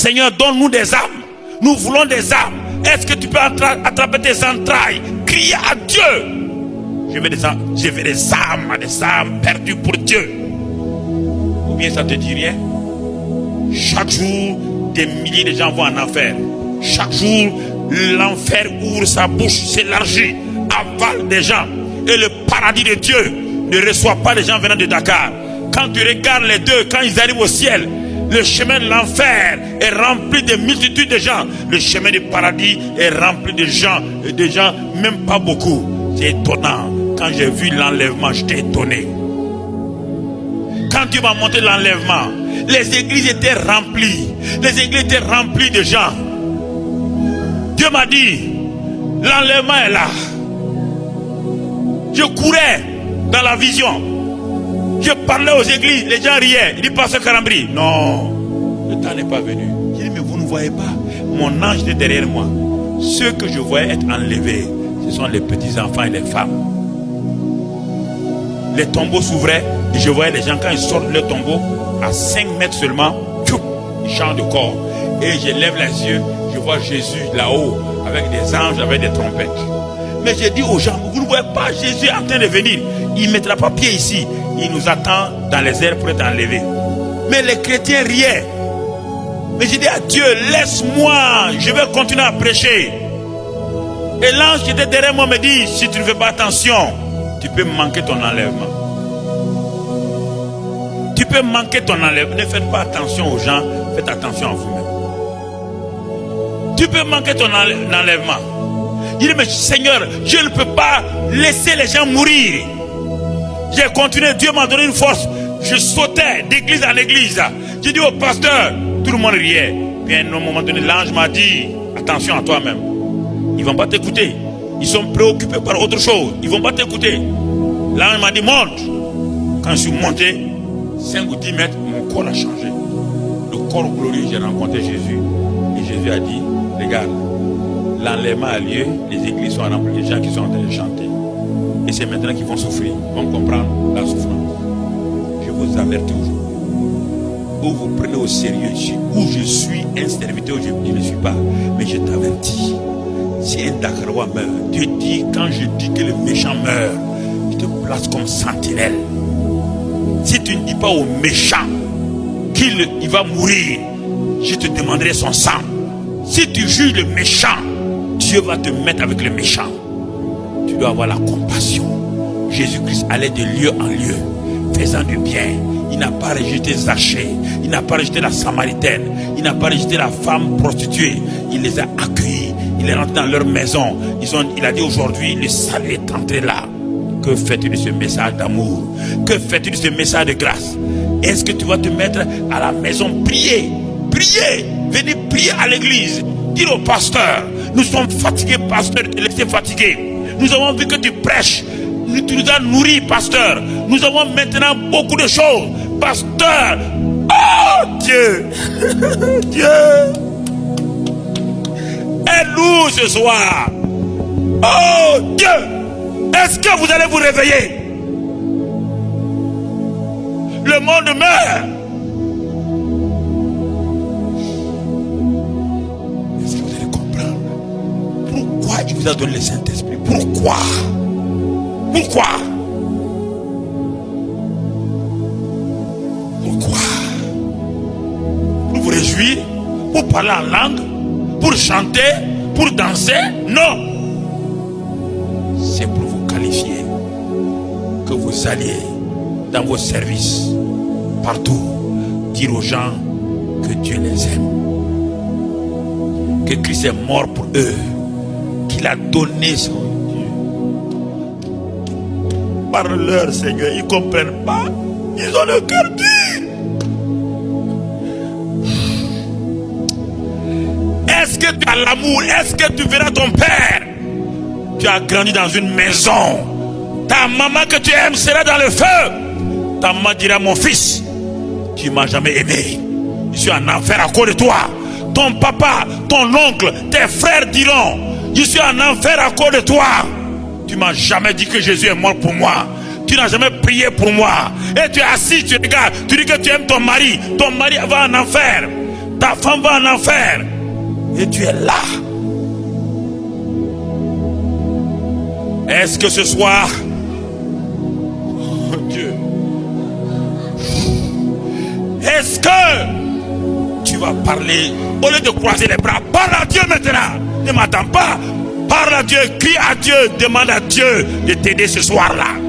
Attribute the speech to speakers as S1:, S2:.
S1: Seigneur, donne-nous des âmes. Nous voulons des âmes. Est-ce que tu peux attraper tes entrailles? Crier à Dieu. Je veux des âmes perdues pour Dieu. Ou bien ça te dit rien? Chaque jour, des milliers de gens vont en enfer. Chaque jour, l'enfer ouvre sa bouche, s'élargit, avale des gens. Et le paradis de Dieu ne reçoit pas les gens venant de Dakar. Quand tu regardes les deux, quand ils arrivent au ciel, le chemin de l'enfer est rempli de multitudes de gens. Le chemin du paradis est rempli de gens, et de gens même pas beaucoup. C'est étonnant. Quand j'ai vu l'enlèvement, j'étais étonné. Quand Dieu m'a montré l'enlèvement, les églises étaient remplies. Les églises étaient remplies de gens. Dieu m'a dit, l'enlèvement est là. Je courais dans la vision. Je parlais aux églises, les gens riaient. Il dit, Pasteur Karambri, non, le temps n'est pas venu. Je dis, mais vous ne voyez pas, mon ange est derrière moi. Ceux que je voyais être enlevés, ce sont les petits enfants et les femmes. Les tombeaux s'ouvraient et je voyais les gens, quand ils sortent de leur tombeau, à 5 mètres seulement, ils changent de corps. Et je lève les yeux, je vois Jésus là-haut, avec des anges, avec des trompettes. Mais j'ai dit aux gens, vous ne voyez pas Jésus en train de venir. Il ne mettra pas pied ici. Il nous attend dans les airs pour être enlevé. Mais les chrétiens riaient. Mais j'ai dit à Dieu, laisse-moi, je vais continuer à prêcher. Et l'ange qui était derrière moi me dit, si tu ne fais pas attention, tu peux manquer ton enlèvement. Tu peux manquer ton enlèvement. Ne faites pas attention aux gens, faites attention à vous-même. Tu peux manquer ton enlèvement. Il dit, mais Seigneur, je ne peux pas laisser les gens mourir. J'ai continué, Dieu m'a donné une force. Je sautais d'église en église. J'ai dit au pasteur, tout le monde riait. Puis à un moment donné, l'ange m'a dit, attention à toi-même. Ils ne vont pas t'écouter. Ils sont préoccupés par autre chose. Ils ne vont pas t'écouter. L'ange m'a dit, monte. Quand je suis monté, 5 ou 10 mètres, mon corps a changé. Le corps glorieux, j'ai rencontré Jésus. Et Jésus a dit, regarde, l'enlèvement a lieu, les églises sont remplies, les gens qui sont en train de chanter. Et c'est maintenant qu'ils vont souffrir, ils vont comprendre la souffrance. Je vous avertis aujourd'hui. Ou vous prenez au sérieux, où je suis un serviteur, je ne suis pas. Mais je t'avertis, si un Dakarois meurt, Dieu dit, quand je dis que le méchant meurt, je te place comme sentinelle. Si tu ne dis pas au méchant qu'il va mourir, je te demanderai son sang. Si tu juges le méchant, Dieu va te mettre avec le méchant. Tu dois avoir la compassion. Jésus-Christ allait de lieu en lieu, faisant du bien. Il n'a pas rejeté Zachée, il n'a pas rejeté la Samaritaine, il n'a pas rejeté la femme prostituée. Il les a accueillis, il est rentré dans leur maison. Il a dit aujourd'hui, le salut est entré là. Que fais-tu de ce message d'amour? Que fais-tu de ce message de grâce? Est-ce que tu vas te mettre à la maison, prier? Prier, venez prier à l'église. Dire au pasteur, nous sommes fatigués, pasteur, de te laisser fatiguer. Nous avons vu que tu prêches. Tu nous as nourris, pasteur. Nous avons maintenant beaucoup de choses. Pasteur, oh Dieu, Dieu, aide-nous ce soir. Oh Dieu, est-ce que vous allez vous réveiller? Le monde meurt. Est-ce que vous allez comprendre pourquoi il vous a donné le Saint-Esprit? Pourquoi? Pourquoi? Pourquoi? Pour vous réjouir? Pour parler en langue? Pour chanter? Pour danser? Non! C'est pour vous qualifier. Que vous alliez dans vos services, partout, dire aux gens que Dieu les aime. Que Christ est mort pour eux. Qu'il a donné son Dieu. Parle-leur, Seigneur, ils ne comprennent pas. Ils ont le cœur dur. Est-ce que tu as l'amour? Est-ce que tu verras ton père? Tu as grandi dans une maison. Ta maman que tu aimes sera dans le feu. Ta maman dira, mon fils, tu ne m'as jamais aimé. Je suis en enfer à cause de toi. Ton papa, ton oncle, tes frères diront, je suis en enfer à cause de toi. Tu ne m'as jamais dit que Jésus est mort pour moi. Tu n'as jamais prié pour moi. Et tu es assis, tu regardes, tu dis que tu aimes ton mari. Ton mari va en enfer. Ta femme va en enfer. Et tu es là. Est-ce que ce soir, oh Dieu, est-ce que tu vas parler au lieu de croiser les bras? Parle à Dieu maintenant. Ne m'attends pas. Parle à Dieu, crie à Dieu, demande à Dieu de t'aider ce soir-là.